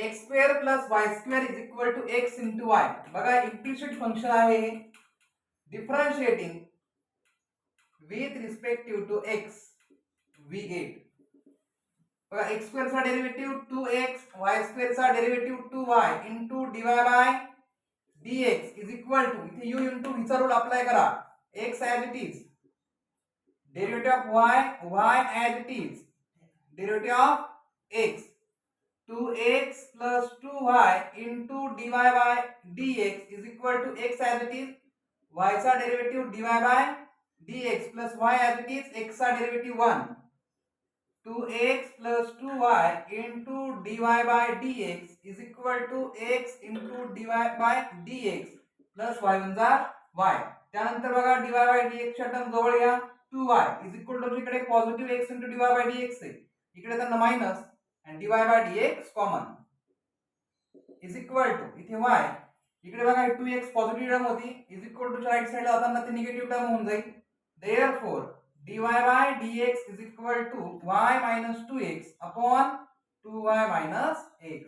X square plus Y square is equal to X into Y. बघा implicit function आहे हे. Differentiating with respective to X we get. बघा X square चा derivative 2x, Y square चा derivative 2y into dy by dx is equal to, इथे u into v चा rule apply करा. x as it is, derivative of y as it is, derivative of x 2x plus 2y into dy by dx is equal to x as it is, y चा derivative dy by dx plus y as it is, x चा derivative 1 2x plus 2y into dy by dx is equal to x into dy by dx plus y one जा y. त्यानंतर बघा dy by dx च्या term जवळ या. 2y is equal to इकडे positive x into dy by dx आहे, इकडे त्यांना minus and dy by dx common is equal to इथे y, इकडे बघा 2x पॉझिटिव्ह टर्म होती is equal to राइट साइडला जाताना ते निगेटिव्ह टर्म होऊन जाईल. therefore dy by dx is equal to y minus 2x upon 2y minus x.